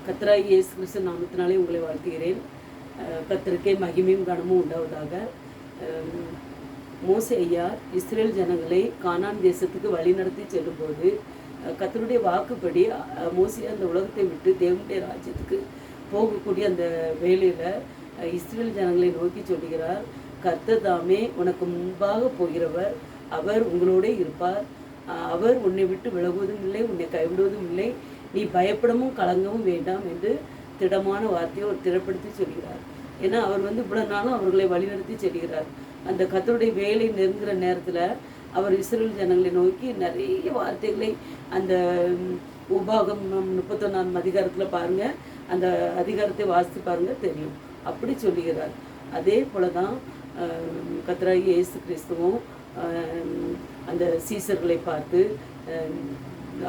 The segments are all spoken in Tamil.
கர்த்தராகிய இயேசு கிறிஸ்து நாமத்தினாலே உங்களை வாழ்த்துகிறேன். கர்த்தருக்கே மகிமையும் கனமும் உண்டாவதாக. மோசே ஐயா இஸ்ரேல் ஜனங்களை கானான் தேசத்துக்கு வழிநடத்தி செல்லும்போது கர்த்தருடைய வாக்குப்படி மோசே அந்த உலகத்தை விட்டு தேவனுடைய ராஜ்யத்துக்கு போகக்கூடிய அந்த வேலையில் இஸ்ரேல் ஜனங்களை நோக்கி சொல்லுகிறார், கர்த்தர் தாமே உனக்கு முன்பாக போகிறவர், அவர் உங்களோட இருப்பார், அவர் உன்னை விட்டு விலகுவதும் இல்லை, உன்னை கைவிடுவதும் இல்லை, நீ பயப்படவும் கலங்கவும் வேண்டாம் என்று திடமான வார்த்தையை ஒரு திடப்படுத்தி சொல்கிறார். ஏன்னா அவர் இவ்வளவு நாளும் அவர்களை வழிநடத்தி செல்கிறார். அந்த கர்த்தருடைய வேலை நெருங்குற நேரத்தில் அவர் இஸ்ரேல் ஜனங்களை நோக்கி நிறைய வார்த்தைகளை அந்த உபாகம் 31ஆம் அதிகாரத்தில் பாருங்கள், அந்த அதிகாரத்தை வாசித்து பாருங்கள், தெரியும். அப்படி சொல்லுகிறார். அதே போல தான் கர்த்தராகிய இயேசு கிறிஸ்துவும் அந்த சீசர்களை பார்த்து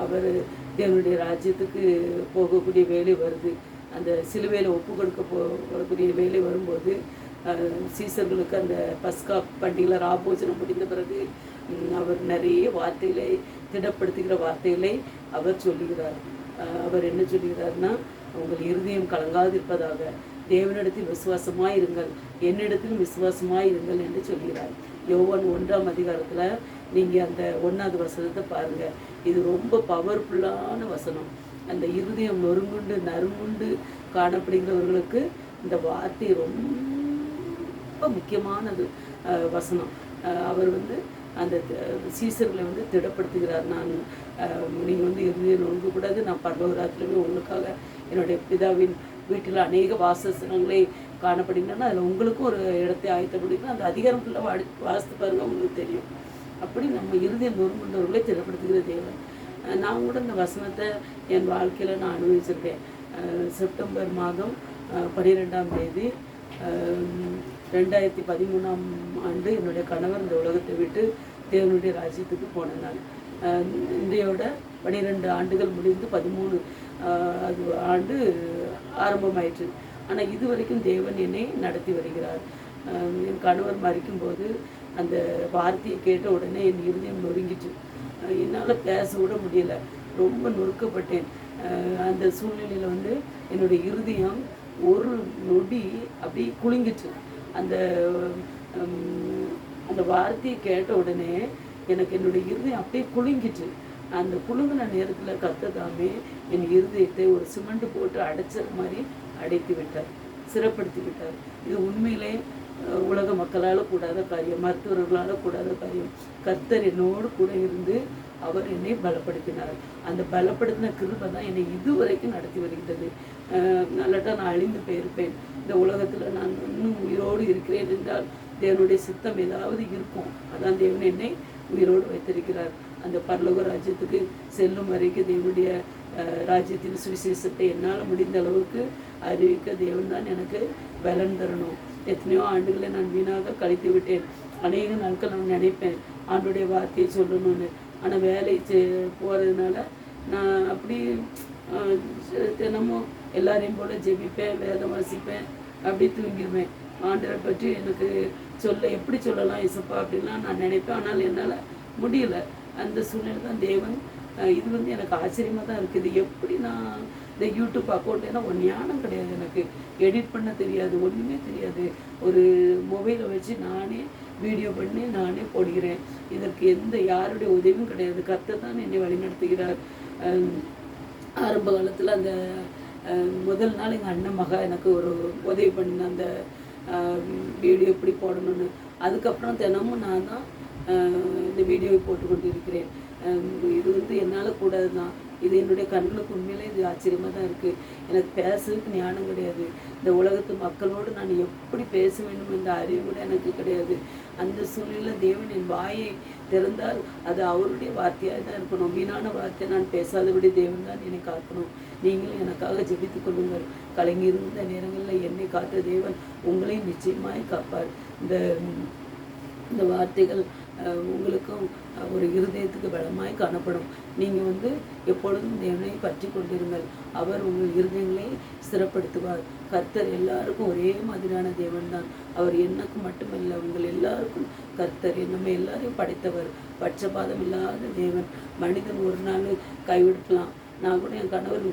அவர் தேவனுடைய ராஜ்யத்துக்கு போகக்கூடிய வேலை வருது, அந்த சிலுவையில் ஒப்பு கொடுக்க போகக்கூடிய வேலை வரும்போது சீசர்களுக்கு அந்த பஸ்கா பண்டிகையில் ராபோஜனம் முடிந்த பிறகு அவர் நிறைய வார்த்தைகளை திடப்படுத்துகிற வார்த்தைகளை அவர் சொல்லுகிறார். அவர் என்ன சொல்லுகிறார்னா, உங்கள் இருதயம் கலங்காது இருப்பதாக, தேவனிடத்தில் விசுவாசமாய் இருங்கள், என்னிடத்திலும் விசுவாசமாய் இருங்கள் என்று சொல்கிறார். யோவான் 1ஆம் அதிகாரத்தில் நீங்கள் அந்த 1வது வசனத்தை பாருங்கள். இது ரொம்ப பவர்ஃபுல்லான வசனம். அந்த இருதயம் நொறுங்குண்டு நறுங்குண்டு காணப்படுகிறவர்களுக்கு இந்த வார்த்தை ரொம்ப முக்கியமானது வசனம். அவர் அந்த சீசர்களை திடப்படுத்துகிறார். நீங்கள் இருதயம் நொறுங்கக்கூடாது, நான் பரலோகராத்திரமே உங்களுக்காக என்னுடைய பிதாவின் வீட்டில் அநேக வாசஸ்தலங்களை காணப்படுகிறேன்னா அதில் உங்களுக்கும் ஒரு இடத்தை ஆயத்தப்படுகிறேன். அந்த அதிகாரம் ஃபுல்லாக வாசித்து பாருங்கள், உங்களுக்கு தெரியும். அப்படி நம்ம இருதயம் நொறுங்குண்டவர்களை திடப்படுத்துகிற தேவன். நான் கூட இந்த வசனத்தை என் வாழ்க்கையில் நான் அனுபவிச்சிருக்கேன். செப்டம்பர் மாதம் 12ஆம் தேதி 2013ஆம் ஆண்டு என்னுடைய கணவர் இந்த உலகத்தை விட்டு தேவனுடைய ராஜ்யத்துக்கு போன நாள். இன்றையோட 12 ஆண்டுகள் முடிந்து 13 ஆண்டு ஆரம்பமாயிற்று. ஆனால் இது வரைக்கும் தேவன் என்னை நடத்தி வருகிறார். என் கணவர் மறிக்கும்போது அந்த வார்த்தையை கேட்ட உடனே என் இருதயம் நொறுங்கிட்டு, என்னால் பேச கூட முடியலை, ரொம்ப நொறுக்கப்பட்டேன். அந்த சூழ்நிலையில் என்னுடைய இருதயம் ஒரு நொடி அப்படி குலுங்கிட்டு, அந்த அந்த வார்த்தையை கேட்ட உடனே எனக்கு என்னுடைய இருதயம் அப்படியே குலுங்கிட்டு. அந்த குலுங்கின நேரத்தில் கர்த்தர் தாமே என் இருதயத்தை ஒரு சிமெண்ட் போட்டு அடைச்ச மாதிரி அடைத்து விட்டார், சிறப்படுத்தி விட்டார். இது உண்மையிலே உலக மக்களால் கூடாத காரியம், மருத்துவர்களால் கூடாத காரியம். கர்த்தர் என்னோடு கூட இருந்து அவர் என்னை பலப்படுத்தினார். அந்த பலப்படுத்தின கிருபை தான் என்னை இதுவரைக்கும் நடத்தி வருகிறது. நல்லட்டா நான் அழிந்து போயிருப்பேன். இந்த உலகத்தில் நான் இன்னும் உயிரோடு இருக்கிறேன் என்றால் தேவனுடைய சித்தம் ஏதாவது இருக்கும். அதான் தேவன் என்னை உயிரோடு வைத்திருக்கிறார். அந்த பரலோக ராஜ்யத்துக்கு செல்லும் வரைக்கும் தேவனுடைய ராஜ்யத்தின் சுவிசேஷத்தை என்னால் முடிந்த அளவுக்கு அறிவிக்க தேவன் தான் எனக்கு பலன் தரணும். எத்தனையோ ஆண்டுகளை நான் வீணாக கழித்து விட்டேன். அநேக நாட்கள் நான் நினைப்பேன் ஆண்டுடைய வார்த்தையை சொல்லணும்னு. ஆனால் வேலை போகிறதுனால நான் அப்படி தினமும் எல்லாரையும் போல் ஜெபிப்பேன், வேதம் வாசிப்பேன், அப்படி தூங்கிடுவேன். ஆண்டரை பற்றி எனக்கு எப்படி சொல்லலாம் இசப்பா அப்படின்லாம் நான் நினைப்பேன். ஆனால் என்னால் முடியலை. அந்த சூழ்நிலை தான் தேவன். இது எனக்கு ஆச்சரியமாக தான் இருக்குது. எப்படி நான் இந்த யூடியூப் அக்கௌண்ட், ஏன்னா ஒரு ஞானம் கிடையாது எனக்கு, எடிட் பண்ண தெரியாது, ஒன்றுமே தெரியாது. ஒரு மொபைலை வச்சு நானே வீடியோ பண்ணி நானே போடுகிறேன். இதற்கு யாருடைய உதவியும் கிடையாது. கர்த்தர் தான் என்னை வழிநடத்துகிறார். ஆரம்ப காலத்தில் அந்த முதல் நாள் எங்கள் அண்ணன் மகா எனக்கு ஒரு உதவி பண்ணின அந்த வீடியோ எப்படி போடணும்னு. அதுக்கப்புறம் தினமும் நான் தான் இந்த வீடியோவை போட்டு கொண்டு இருக்கிறேன். இது என்னால் கூடாது தான். இது என்னுடைய கண்களுக்கு உண்மையிலே இது ஆச்சரியமாக தான் இருக்குது. எனக்கு பேசுறதுக்கு ஞானம் கிடையாது. இந்த உலகத்து மக்களோடு நான் எப்படி பேச வேண்டும் என்ற அறிவு கூட எனக்கு கிடையாது. அந்த சூழ்நிலையில் தேவன் என் வாயை திறந்தால் அது அவருடைய வார்த்தையாக தான் இருக்கணும். வீணான வார்த்தை நான் பேசாதபடி தேவன் தான் என்னை காக்கணும். நீங்களும் எனக்காக ஜெபித்து கொள்ளுங்கள். கலங்கியிருந்த நேரங்களில் என்னை காத்த தேவன் உங்களையும் நிச்சயமாய் காப்பார். இந்த வார்த்தைகள் உங்களுக்கும் ஒரு இருதயத்துக்கு பலமாய் காணப்படும். நீங்கள் எப்பொழுதும் தேவனை பற்றி கொண்டிருங்கள். அவர் உங்கள் இருதயங்களை ஸ்திரப்படுத்துவார். கர்த்தர் எல்லாருக்கும் ஒரே மாதிரியான தேவன் தான். அவர் எனக்கு மட்டுமல்ல, உங்கள் எல்லாருக்கும் கர்த்தர் நம்ம எல்லாரையும் படைத்தவர். பட்சபாதம் இல்லாத தேவன். மனிதன் ஒரு நாள் கைவிடலாம். நான் கூட என் கணவர்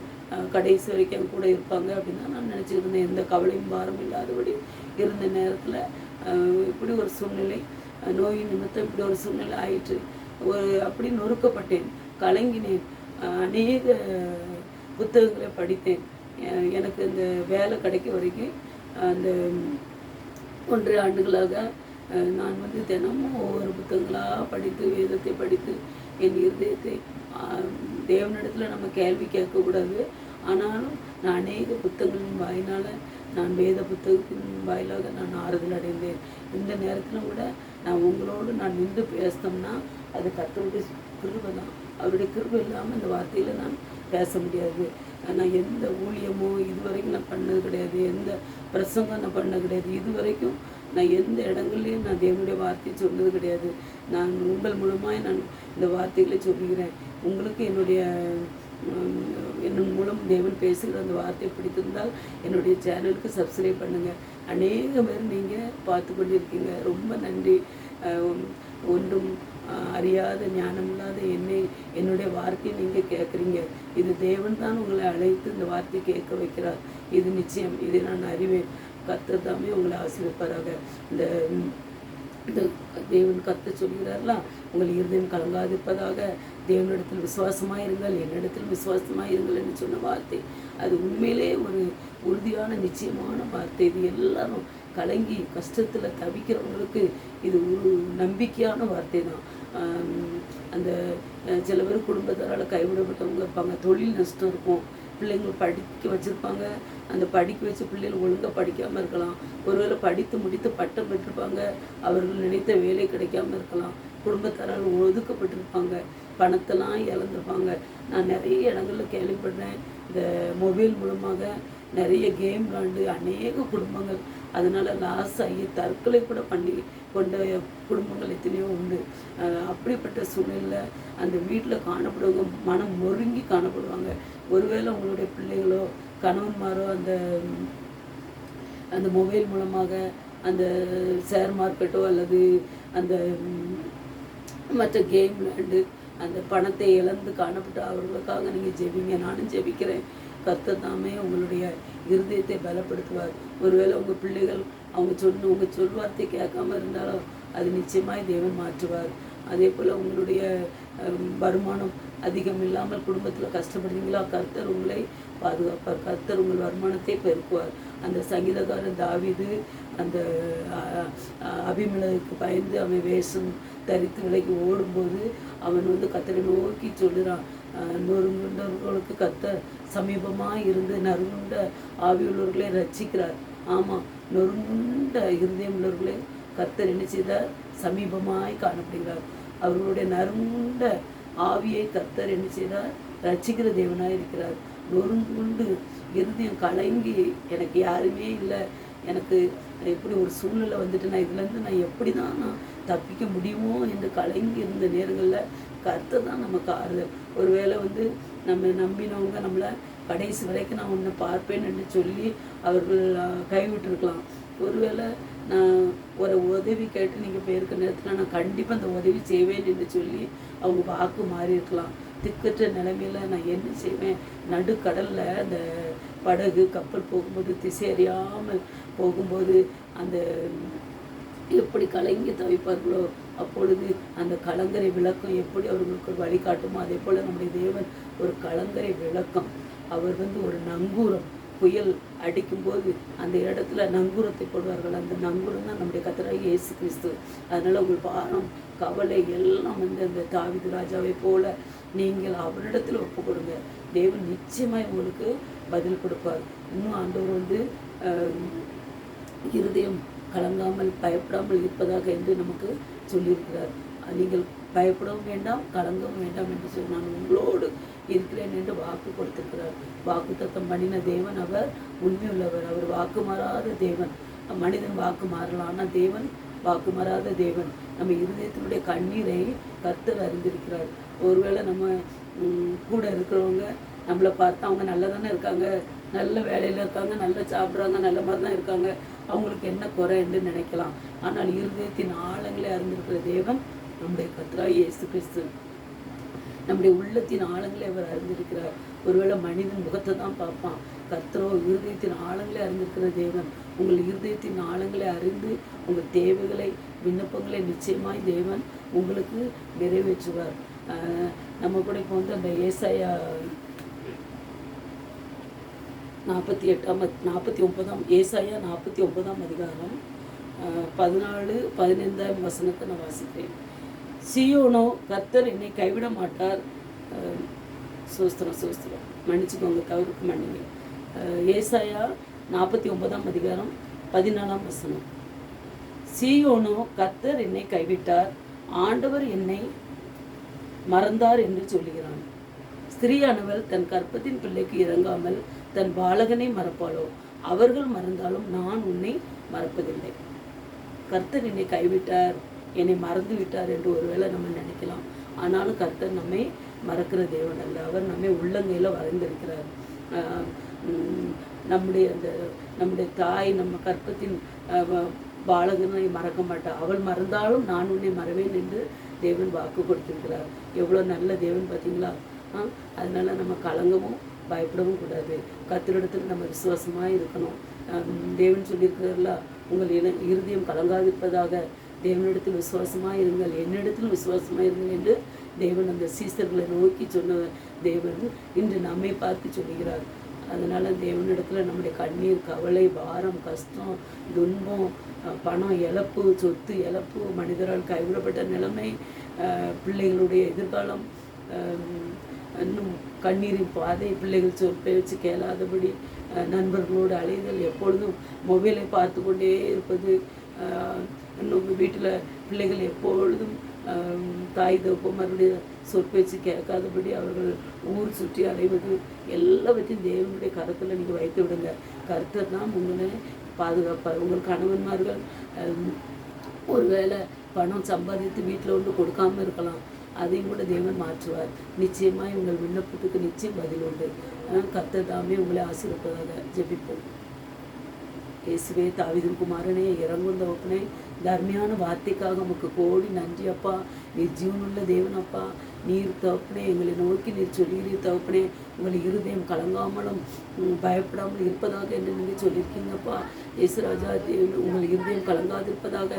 கடைசி வரைக்கும் என் கூட இருப்பாங்க அப்படின்னு தான் நான் நினச்சிட்டு இருந்தேன். எந்த கவலையும் பாரம் இல்லாதபடி இருந்த நேரத்தில் இப்படி ஒரு சூழ்நிலை, நோய் நிமித்தம் இப்படி ஒரு சூழ்நிலை ஆயிற்று. அப்படி நொறுக்கப்பட்டேன், கலங்கினேன், அநேக புத்தகங்களை படித்தேன். எனக்கு இந்த வேலை கிடைக்க வரைக்கும் அந்த 1 ஆண்டுகளாக நான் தினமும் ஒவ்வொரு புத்தகங்களாக படித்து, வேதத்தை படித்து என் இருதயத்தை தேவனிடத்தில் நம்ம கேள்வி கேட்கக்கூடாது. ஆனாலும் நான் அநேக புத்தகங்களின் வாயினால், நான் வேத புத்தகத்தின் வாயிலாக நான் ஆறுதல் அடைந்தேன். இந்த நேரத்தில் கூட நான் உங்களோடு நான் நின்று பேசினோம்னா அது கர்த்தருடைய கிருபை தான். அவருடைய கிருபை இல்லாமல் இந்த வார்த்தையில் நான் பேச முடியாது. நான் எந்த ஊழியமோ இதுவரைக்கும் நான் பண்ணது கிடையாது, எந்த பிரசங்கம் நான் பண்ணது கிடையாது, இதுவரைக்கும் நான் எந்த இடங்கள்லையும் நான் தேவனுடைய வார்த்தையை சொன்னது கிடையாது. நான் உங்கள் மூலமாக நான் இந்த வார்த்தைகளை சொல்லுகிறேன். உங்களுக்கு என் மூலம் தேவன் பேசுகிற அந்த வார்த்தையை பிடித்திருந்தால் என்னுடைய சேனலுக்கு சப்ஸ்கிரைப் பண்ணுங்கள். அநேக பேர் நீங்கள் பார்த்து கொண்டிருக்கீங்க, ரொம்ப நன்றி. ஒன்றும் அறியாத ஞானமில்லாத என்னுடைய வார்த்தையை நீங்கள் கேட்குறீங்க. இது தேவன் தான் உங்களை அழைத்து இந்த வார்த்தையை கேட்க வைக்கிறார். இது நிச்சயம், இதை நான் அறிவேன். கர்த்தர் தாமே உங்களை ஆசீர்வதிப்பாராக. இந்த தேவன் கர்த்தர் சொல்கிறார்களா, உங்கள் இருதயம் கலங்காதிருப்பதாக, தேவனிடத்தில் விசுவாசமாக இருங்கள், என்னிடத்தில் விசுவாசமாக இருங்கள் என்று சொன்ன வார்த்தை அது உண்மையிலே ஒரு உறுதியான நிச்சயமான வார்த்தை. இது எல்லாரும் கலங்கி கஷ்டத்தில் தவிக்கிறவங்களுக்கு இது ஒரு நம்பிக்கையான வார்த்தை தான். அந்த சில பேர் குடும்பத்தாரால் கைவிடப்பட்டவங்க இருப்பாங்க, தொழில் நஷ்டம் இருக்கும், பிள்ளைங்களை படிக்க வச்சுருப்பாங்க, அந்த படிக்க வச்ச பிள்ளைகள் ஒழுங்காக படிக்காமல் இருக்கலாம், ஒருவேளை படித்து முடித்து பட்டம் பெற்றிருப்பாங்க, அவர்கள் நினைத்த வேலை கிடைக்காமல் இருக்கலாம், குடும்பத்தாரால் ஒதுக்கப்பட்டிருப்பாங்க, பணத்தெல்லாம் இழந்திருப்பாங்க. நான் நிறைய இடங்களில் கேள்விப்படுறேன், இந்த மொபைல் மூலமாக நிறைய கேம் விளாண்டு அநேக குடும்பங்கள் அதனால் லாஸ் ஆகி தற்கொலை கூட பண்ணி கொண்ட குடும்பங்கள் எத்தனையோ உண்டு. அப்படிப்பட்ட சூழ்நிலையில் அந்த வீட்டில் காணப்படுவங்க மனம் நொறுங்கி காணப்படுவாங்க. ஒருவேளை உங்களுடைய பிள்ளைகளோ கணவன்மாரோ அந்த மொபைல் மூலமாக அந்த ஷேர் மார்க்கெட்டோ அல்லது அந்த மற்ற கேம் விளையாண்டு அந்த பணத்தை இழந்து காணப்பட்ட அவர்களுக்காக நீங்கள் ஜெபிங்க. நானும் ஜெபிக்கிறேன். கர்த்தர் தாமே உங்களுடைய இருதயத்தை பலப்படுத்துவார். ஒருவேளை உங்கள் பிள்ளைகள் உங்கள் சொல்வார்த்தை கேட்காம இருந்தாலும் அது நிச்சயமாய் தேவன் மாற்றுவார். அதே போல் உங்களுடைய வருமானம் அதிகம் இல்லாமல் குடும்பத்தில் கஷ்டப்படுறீங்களா, கர்த்தர் உங்களை பாதுகாப்பார். கர்த்தர் உங்கள் வருமானத்தை பெருக்குவார். அந்த சங்கீதக்காரன் தாவீது அந்த அபிமெலேக்குக்கு பயந்து அவன் வேஷம் தரித்து விலைக்கு ஓடும்போது அவன் கர்த்தரை நோக்கி சொல்லுறான், நொறுங்குண்டவர்களுக்கு கர்த்தர் சமீபமாக இருந்து நறுங்குண்ட ஆவியுள்ளவர்களை ரட்சிக்கிறார். ஆமாம், நொறுங்குண்ட இருதயம் உள்ளவர்களே கர்த்தர் என்ன செய்தார்? சமீபமாய் காணப்படுகிறார். அவர்களுடைய நறுங்குண்ட ஆவியை கர்த்தர் என்ன செய்தார்? ரட்சிக்கிற தேவனாய் இருக்கிறார். நொறுங்குண்டு இருதயம் கலங்கி எனக்கு யாருமே இல்லை, எனக்கு இப்படி ஒரு சூழ்நிலை நான் இதுலேருந்து நான் எப்படி தான் நான் தப்பிக்க முடியுமோ என்று கலங்கி இருந்த நேரங்களில் கர்த்தர் தான் நமக்கு ஆறுதல். ஒருவேளை நம்ம நம்பினவங்க நம்மளை கடைசி வரைக்கும் நான் உன்னை பார்ப்பேன் என்று சொல்லி அவர்கள் கைவிட்டிருக்கலாம். ஒருவேளை நான் ஒரு உதவி கேட்டு நீங்கள் போயிருக்க நேரத்தில் நான் கண்டிப்பாக அந்த உதவி செய்வேன் என்று சொல்லி அவங்க வாக்கு மாறி இருக்கலாம். திக்கற்ற நிலைமையில் நான் என்ன செய்வேன்? நடுக்கடலில் அந்த படகு கப்பல் போகும்போது திசை அறியாமல் போகும்போது அந்த எப்படி கலங்கி தவிப்பார்களோ அப்பொழுது அந்த கலங்கரை விளக்கம் எப்படி அவர்களுக்கு ஒரு வழிகாட்டுமோ அதே போல் நம்முடைய தேவன் ஒரு கலங்கரை விளக்கம். அவர் ஒரு நங்கூரம், புயல் அடிக்கும்போது அந்த இடத்துல நங்கூரத்தை போடுவார்கள். அந்த நங்கூரம் தான் நம்முடைய கர்த்தராகிய இயேசு கிறிஸ்து. அதனால் உங்கள் பாரம் கவலை எல்லாம் அந்த தாவீது ராஜாவை போல நீங்கள் அவரிடத்தில் ஒப்பு கொடுங்க. தேவன் நிச்சயமாக உங்களுக்கு பதில் கொடுப்பார். இன்னும் ஆண்டவர் இருதயம் கலங்காமல் பயப்படாமல் இருப்பதாக என்று நமக்கு சொல்லியிருக்கிறார். நீங்கள் பயப்படவும் வேண்டாம், கலங்கவும் வேண்டாம் என்று சொல்லி நான் உங்களோடு இருக்கிறேன் என்று வாக்கு கொடுத்திருக்கிறார். வாக்கு தத்தம் பண்ணின தேவன் அவர் உண்மையுள்ளவர். அவர் வாக்கு மாறாத தேவன். மனிதன் வாக்கு மாறலாம், ஆனால் தேவன் வாக்கு மாறாத தேவன். நம்ம இருதயத்தினுடைய கண்ணீரை கர்த்தர் அறிந்திருக்கிறார். ஒருவேளை நம்ம கூட இருக்கிறவங்க நம்மளை பார்த்தா அவங்க நல்லா தானே இருக்காங்க, நல்ல வேலையில் இருக்காங்க, நல்லா சாப்பிட்றாங்க, நல்ல மாதிரி தான் இருக்காங்க, அவங்களுக்கு என்ன குறை என்று நினைக்கலாம். ஆனால் இருதயத்தின் ஆழங்களை அறிந்திருக்கிற தேவன் நம்முடைய கர்த்தராகிய இயேசு கிறிஸ்து. நம்முடைய உள்ளத்தின் ஆழங்களை அவர் அறிந்திருக்கிறார். ஒருவேளை மனிதன் முகத்தை தான் பார்ப்பான். கர்த்தரோ இருதயத்தின் ஆழங்களை அறிந்திருக்கிற தேவன். உங்கள் இருதயத்தின் ஆழங்களை அறிந்து உங்கள் தேவைகளை, விண்ணப்பங்களை நிச்சயமாய் தேவன் உங்களுக்கு நிறைவேற்றுவார். நம்ம கூட இப்போ வந்து அந்த ஏசாயா 49 ஏசாயா 49 அதிகாரம் 14, 15 வசனத்தை நான் வாசிக்கிறேன். சீயோனோ, கர்த்தர் என்னை கைவிட மாட்டார். சோஸ்திரம் மன்னிச்சுக்கோங்க, தவறுக்கு மன்னிங்க. ஏசாயா 49 அதிகாரம் 14 வசனம். சீயோனோ, கர்த்தர் என்னை கைவிட்டார், ஆண்டவர் என்னை மறந்தார் என்று சொல்லுகிறான். ஸ்திரீயானவள் தன் கற்பத்தின் பிள்ளைக்கு இறங்காமல் தன் பாலகனை மறப்பாளோ? அவர்கள் மறந்தாலும் நான் உன்னை மறப்பதில்லை. கர்த்தர் என்னை கைவிட்டார், என்னை மறந்து விட்டார் என்று ஒருவேளை நம்ம நினைக்கலாம். ஆனாலும் கர்த்தர் நம்மை மறக்கிற தேவன் அல்ல. அவர் நம்மை உள்ளங்கையில் வரைந்திருக்கிறார். நம்முடைய தாய் நம்ம கற்பத்தின் பாலகனை மறக்க மாட்டார். அவள் மறந்தாலும் நான் உன்னை மறவேன் என்று தேவன் வாக்கு கொடுத்திருக்கிறார். எவ்வளோ நல்ல தேவன் பார்த்தீங்களா? அதனால நம்ம கலங்கவும் பயப்படவும் கூடாது. கர்த்தரிடத்தில் நம்ம விசுவாசமாக இருக்கணும். தேவன் சொல்லியிருக்கிறார்களா, உங்கள் இருதயம் கலங்காதிருப்பதாக, தேவனிடத்தில் விசுவாசமாக இருங்கள், என்னிடத்தில் விசுவாசமாக இருங்கள் என்று தேவன் அந்த சீசர்களை நோக்கி சொன்ன தேவன் இன்று நம்மை பார்த்து சொல்லுகிறார். அதனால் தேவனிடத்தில் நம்முடைய கண்ணீர், கவலை, பாரம், கஷ்டம், துன்பம், பணம் இழப்பு, சொத்து இழப்பு, மனிதரால் கைவிடப்பட்ட நிலைமை, பிள்ளைகளுடைய எதிர்காலம், இன்னும் கண்ணீரின் பாதை, பிள்ளைகள் சொல் பேச்சு கேளாதபடி, நண்பர்களோடு அலைதல், எப்பொழுதும் மொபைலை பார்த்து கொண்டே இருப்பது, இன்னும் வீட்டில் பிள்ளைகள் எப்பொழுதும் தாய் தகப்பமாருடைய சொற்பேச்சு கேட்காதபடி அவர்கள் ஊர் சுற்றி அலைவது, எல்லாவற்றையும் தேவனுடைய கரத்தில் நீங்கள் வைத்து விடுங்க. கர்த்தர் தான் உங்களை பாதுகாப்பார். உங்கள் கணவன்மார்கள் ஒருவேளை பணம் சம்பாதித்து வீட்டில் ஒன்று கொடுக்காமல் இருக்கலாம், அதையும் கூட தேவன் மாற்றுவார். நிச்சயமாக உங்கள் விண்ணப்பத்துக்கு நிச்சயம் பதில் உண்டு. கர்த்தர் தாமே உங்களை ஆசீர்வதிப்பதாக. ஜெபிப்போம். இயேசுவே, தாவீதின் குமாரனே, இறங்கும் தகப்பனே, தர்மையான வார்த்தைக்காக உமக்கு கோடி நன்றி அப்பா. நீர் ஜீவனுள்ள தேவன் அப்பா. நீர் தகப்பனே எங்களை நோக்கி நீர் சொல்லுகிறீர் தகப்பனே, உங்கள் இருதயம் கலங்காமலும் பயப்படாமல் இருப்பதாக என்று நீங்கள் சொல்லியிருக்கீங்கப்பா. இயேசுராஜா, உங்கள் இருதயம் கலங்காதிருப்பதாக,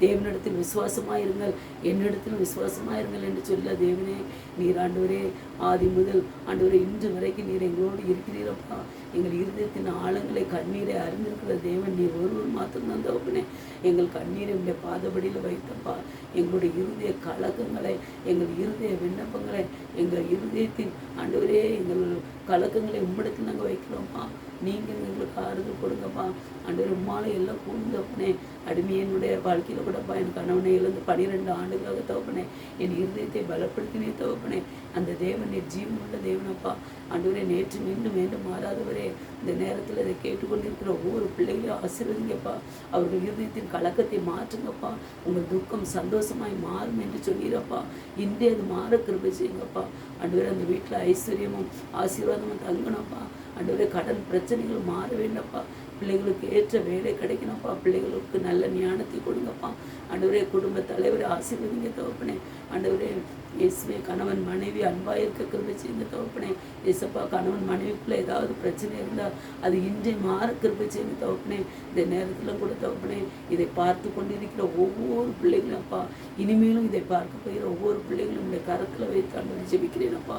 தேவனிடத்தில் விசுவாசமாக இருங்கள், என்னிடத்தில் விசுவாசமாக இருங்கள் என்று சொல்ல தேவனே, நீர் ஆண்டவரே ஆதி முதல் ஆண்டவரே இன்று வரைக்கும் நீர் எங்களோடு இருக்கிறீரப்பா. எங்கள் இருதயத்தின் ஆழங்களை, கண்ணீரை அறிந்திருக்கிற தேவன் நீர் ஒருவர் மாத்திரம்தான் தகப்பனே. எங்கள் கண்ணீரை உடைய பாதபடியில் வைத்தப்பா. எங்களுடைய இருதய கலக்கங்களை, எங்கள் இருதய விண்ணப்பங்களை, எங்கள் இருதயத்தின் ஆண்டவரே எங்கள் கலக்கங்களை உம்மிடத்தில் நாங்கள் வைக்கிறோம்ப்பா. நீங்கள் எங்களுக்கு ஆறுதல் கொடுங்கப்பா. ஆண்டவர் உம்மால எல்லாம் கூர்ந்தப்பனே. அடிமையனுடைய வாழ்க்கையில் கூடப்பா, என் கணவனை இழந்து 12 ஆண்டுகளாக தகப்பனே என் இருதயத்தை பலப்படுத்தினே தகப்பனே. அந்த தேவன் என் ஜீவனுள்ள தேவனப்பா. ஆண்டவரே, நேற்று மீண்டும் மீண்டும் மாறாதவரே, இந்த நேரத்தில் இதை கேட்டுக்கொண்டிருக்கிற ஒவ்வொரு பிள்ளைகளையும் ஆசீர்வதிங்கப்பா. அவர்கள் இருதயத்தின் கலக்கத்தை மாற்றுங்கப்பா. உங்கள் துக்கம் சந்தோஷமாய் மாறும் என்று சொல்லிடுறப்பா. இன்றே அது மாற கிருபை செய்யுங்கப்பா. ஆண்டவரே, அந்த வீட்டில் ஐஸ்வர்யமும் ஆசீர்வாதமும் தங்கணும்ப்பா. ஆண்டவரே, கடன் பிரச்சனைகள் மாற வேண்டப்பா. பிள்ளைகளுக்கு ஏற்ற வேலை கிடைக்கணும்ப்பா. பிள்ளைகளுக்கு நல்ல ஞானத்தை கொடுங்கப்பா. ஆண்டவரே, குடும்ப தலைவரை ஆசீர்வதிங்க தகப்பனே. ஆண்டவரே இயேசுவே, கணவன் மனைவி அன்பாக இருக்க கிருபை செய்யுங்க தகப்பனே. இயேசப்பா, கணவன் மனைவிக்குள்ளே ஏதாவது பிரச்சனை இருந்தால் அது இன்றே மாற கிருபை செய்யுங்க தகப்பனே. இந்த நேரத்தில் கூட தகப்பனே, இதை பார்த்து கொண்டிருக்கிற ஒவ்வொரு பிள்ளைகளும் அப்பா, இனிமேலும் இதை பார்க்க போகிற ஒவ்வொரு பிள்ளைகளும் இந்த கரத்தில் வைத்து ஆண்டவரை ஜெபிக்கிறேனப்பா.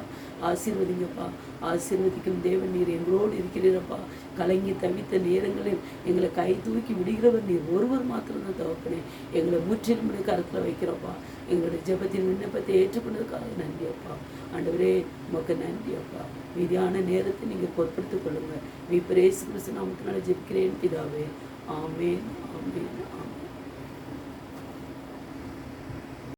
ஆசீர்வதிங்கப்பா. ஆசீர்வதிக்கும் தேவன் நீர் எங்களோடு இருக்கிறீரப்பா. கலங்கி தவித்த நேரங்களில் எங்களை கை தூக்கி விடுகிறவர் நீர் ஒருவர் மாத்திரம்தான் தகப்பனே. எங்களை முற்றிலும் கரத்தில் வைக்கிறப்பா. எங்களுடைய ஜெபத்தின் விண்ணப்பத்தை ஏற்றுக்கொண்டதுக்காக நன்றி அப்பா. ஆண்டவரே, உமக்கு நன்றி அப்பா. மீதியான நேரத்தை நீங்கள் பொறுப்படுத்திக் கொள்ளுங்கள். மீட்பர் இயேசு கிறிஸ்து நாமத்தினால ஜெபிக்கிறேன் பிதாவே. ஆமென், ஆமென், ஆமென்.